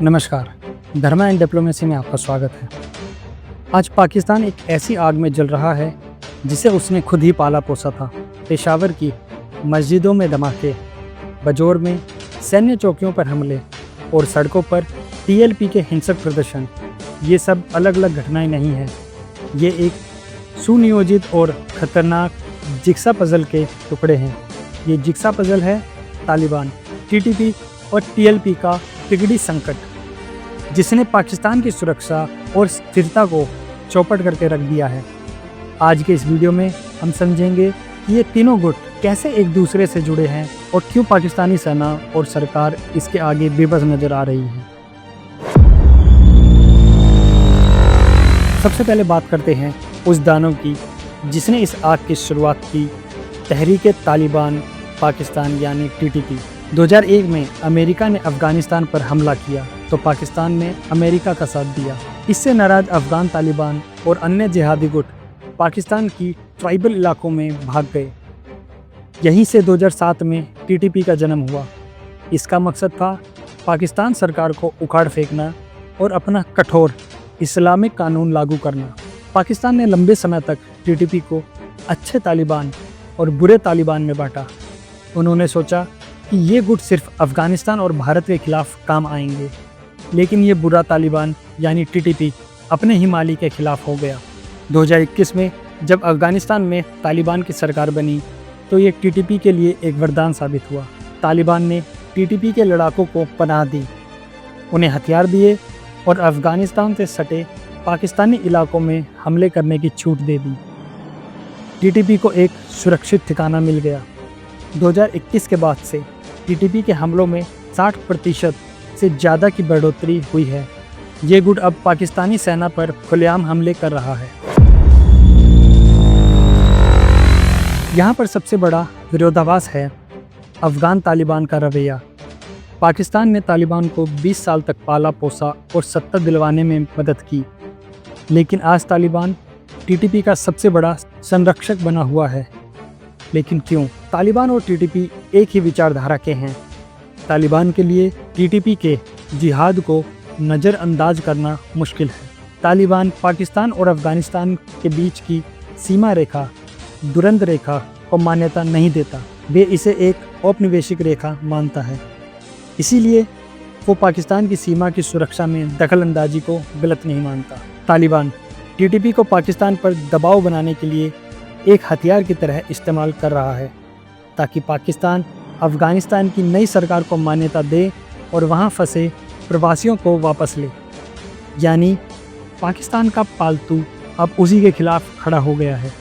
नमस्कार, धर्मा and diplomacy में आपका स्वागत है। आज पाकिस्तान एक ऐसी आग में जल रहा है जिसे उसने खुद ही पाला पोसा था। पेशावर की मस्जिदों में धमाके, बजौर में सैन्य चौकियों पर हमले और सड़कों पर टीएलपी के हिंसक प्रदर्शन, ये सब अलग अलग घटनाएं नहीं हैं। ये एक सुनियोजित और ख़तरनाक जिक्सा पज़ल के टुकड़े हैं। ये जिक्सा पज़ल है तालिबान, टीटीपी और टीएलपी का तिगड़ी संकट, जिसने पाकिस्तान की सुरक्षा और स्थिरता को चौपट करके रख दिया है। आज के इस वीडियो में हम समझेंगे कि ये तीनों गुट कैसे एक दूसरे से जुड़े हैं और क्यों पाकिस्तानी सेना और सरकार इसके आगे बेबस नज़र आ रही है। सबसे पहले बात करते हैं उस दानव की जिसने इस आग की शुरुआत की, तहरीक-ए-तालिबान पाकिस्तान यानी टीटीपी। 2001 में अमेरिका ने अफ़गानिस्तान पर हमला किया तो पाकिस्तान ने अमेरिका का साथ दिया। इससे नाराज़ अफ़गान तालिबान और अन्य जिहादी गुट पाकिस्तान की ट्राइबल इलाकों में भाग गए। यहीं से 2007 में टीटीपी का जन्म हुआ। इसका मकसद था पाकिस्तान सरकार को उखाड़ फेंकना और अपना कठोर इस्लामिक कानून लागू करना। पाकिस्तान ने लंबे समय तक टीटीपी को अच्छे तालिबान और बुरे तालिबान में बांटा। उन्होंने सोचा कि ये गुट सिर्फ अफ़गानिस्तान और भारत के खिलाफ काम आएंगे, लेकिन ये बुरा तालिबान यानी टीटीपी अपने ही माली के खिलाफ हो गया। 2021 में जब अफ़गानिस्तान में तालिबान की सरकार बनी तो ये टीटीपी के लिए एक वरदान साबित हुआ। तालिबान ने टीटीपी के लड़ाकों को पनाह दी, उन्हें हथियार दिए और अफ़गानिस्तान से सटे पाकिस्तानी इलाकों में हमले करने की छूट दे दी। टीटीपी को एक सुरक्षित ठिकाना मिल गया। 2021 के बाद से टीटीपी के हमलों में 60% से ज़्यादा की बढ़ोतरी हुई है। ये गुट अब पाकिस्तानी सेना पर खुलेआम हमले कर रहा है। यहाँ पर सबसे बड़ा विरोधाभास है अफ़गान तालिबान का रवैया। पाकिस्तान ने तालिबान को 20 साल तक पाला पोसा और सत्ता दिलवाने में मदद की, लेकिन आज तालिबान टीटीपी का सबसे बड़ा संरक्षक बना हुआ है। लेकिन क्यों? तालिबान और टीटीपी एक ही विचारधारा के हैं। तालिबान के लिए टीटीपी के जिहाद को नज़रअंदाज करना मुश्किल है। तालिबान पाकिस्तान और अफ़गानिस्तान के बीच की सीमा रेखा, दुरंत रेखा को मान्यता नहीं देता। वे इसे एक औपनिवेशिक रेखा मानता है। इसीलिए वो पाकिस्तान की सीमा की सुरक्षा में दखल अंदाजी को गलत नहीं मानता। तालिबान टीटीपी को पाकिस्तान पर दबाव बनाने के लिए एक हथियार की तरह इस्तेमाल कर रहा है, ताकि पाकिस्तान अफ़गानिस्तान की नई सरकार को मान्यता दे और वहां फंसे प्रवासियों को वापस ले। यानी पाकिस्तान का पालतू अब उसी के खिलाफ खड़ा हो गया है।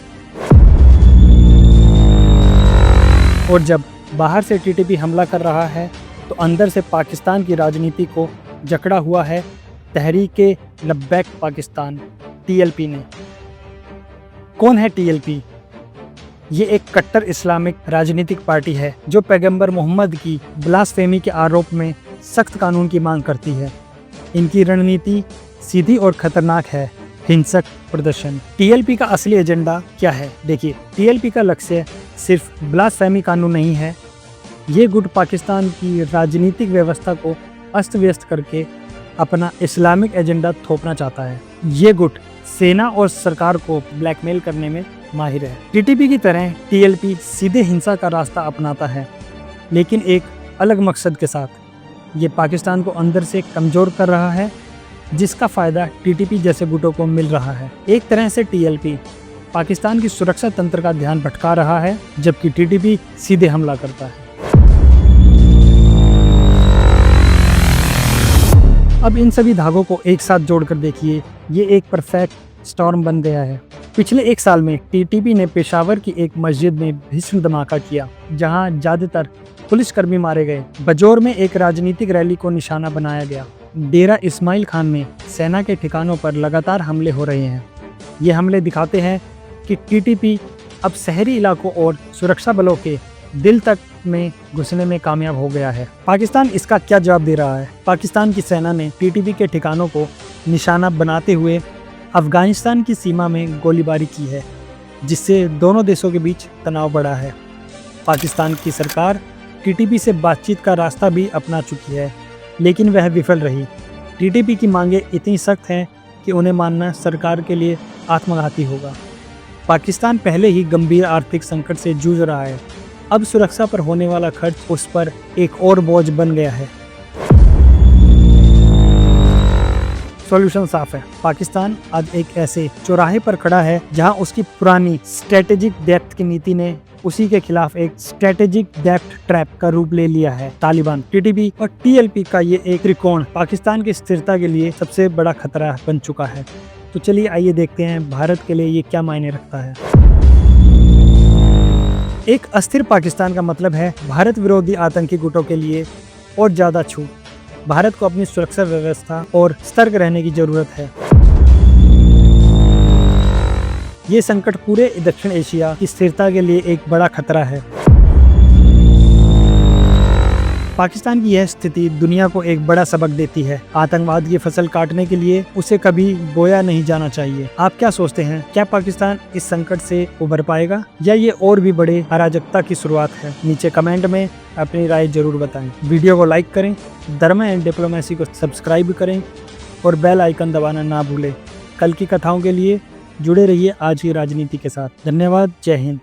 और जब बाहर से टीटीपी हमला कर रहा है तो अंदर से पाकिस्तान की राजनीति को जकड़ा हुआ है तहरीक-ए-लब्बैक पाकिस्तान टीएलपी ने। कौन है टीएलपी? ये एक कट्टर इस्लामिक राजनीतिक पार्टी है जो पैगंबर मोहम्मद की ब्लास्फेमी के आरोप में सख्त कानून की मांग करती है। इनकी रणनीति सीधी और खतरनाक है, हिंसक प्रदर्शन। टीएलपी का असली एजेंडा क्या है? देखिए, टीएलपी का लक्ष्य सिर्फ ब्लास्फेमी कानून नहीं है। ये गुट पाकिस्तान की राजनीतिक व्यवस्था को अस्त व्यस्त करके अपना इस्लामिक एजेंडा थोपना चाहता है। ये गुट सेना और सरकार को ब्लैकमेल करने में माहिर है। टीटीपी की तरह टीएलपी सीधे हिंसा का रास्ता अपनाता है, लेकिन एक अलग मकसद के साथ। ये पाकिस्तान को अंदर से कमज़ोर कर रहा है, जिसका फ़ायदा टीटीपी जैसे गुटों को मिल रहा है। एक तरह से टीएलपी पाकिस्तान की सुरक्षा तंत्र का ध्यान भटका रहा है, जबकि टीटीपी सीधे हमला करता है। अब इन सभी धागों को एक साथ जोड़कर देखिए, ये एक परफेक्ट स्टॉर्म बन गया है। पिछले एक साल में टीटीपी ने पेशावर की एक मस्जिद में भीषण धमाका किया, जहां ज़्यादातर पुलिसकर्मी मारे गए। बजौर में एक राजनीतिक रैली को निशाना बनाया गया। डेरा इस्माइल खान में सेना के ठिकानों पर लगातार हमले हो रहे हैं। ये हमले दिखाते हैं कि टीटीपी अब शहरी इलाकों और सुरक्षा बलों के दिल तक में घुसने में कामयाब हो गया है। पाकिस्तान इसका क्या जवाब दे रहा है? पाकिस्तान की सेना ने टीटीपी के ठिकानों को निशाना बनाते हुए अफ़गानिस्तान की सीमा में गोलीबारी की है, जिससे दोनों देशों के बीच तनाव बढ़ा है। पाकिस्तान की सरकार टीटीपी से बातचीत का रास्ता भी अपना चुकी है, लेकिन वह विफल रही। टीटीपी की मांगें इतनी सख्त हैं कि उन्हें मानना सरकार के लिए आत्मघाती होगा। पाकिस्तान पहले ही गंभीर आर्थिक संकट से जूझ रहा है, अब सुरक्षा पर होने वाला खर्च उस पर एक और बोझ बन गया है। सॉल्यूशन साफ है, पाकिस्तान आज एक ऐसे चौराहे पर खड़ा है जहां उसकी पुरानी स्ट्रेटेजिक डेप्थ की नीति ने उसी के खिलाफ एक स्ट्रेटेजिक डेप्थ ट्रैप का रूप ले लिया है। तालिबान, टीटीपी और टीएलपी का ये एक त्रिकोण पाकिस्तान की स्थिरता के लिए सबसे बड़ा खतरा बन चुका है। तो चलिए आइए देखते हैं भारत के लिए ये क्या मायने रखता है। एक अस्थिर पाकिस्तान का मतलब है भारत विरोधी आतंकी गुटों के लिए और ज्यादा छूट। भारत को अपनी सुरक्षा व्यवस्था और सतर्क रहने की जरूरत है। ये संकट पूरे दक्षिण एशिया की स्थिरता के लिए एक बड़ा खतरा है। पाकिस्तान की यह स्थिति दुनिया को एक बड़ा सबक देती है। आतंकवाद की फसल काटने के लिए उसे कभी बोया नहीं जाना चाहिए। आप क्या सोचते हैं, क्या पाकिस्तान इस संकट से उबर पाएगा या ये और भी बड़े अराजकता की शुरुआत है? नीचे कमेंट में अपनी राय जरूर बताएं। वीडियो को लाइक करें, धर्म एंड डिप्लोमेसी को सब्सक्राइब करें और बेल आइकन दबाना ना भूलें। कल की कथाओं के लिए जुड़े रहिए आज की राजनीति के साथ। धन्यवाद। जय हिंद।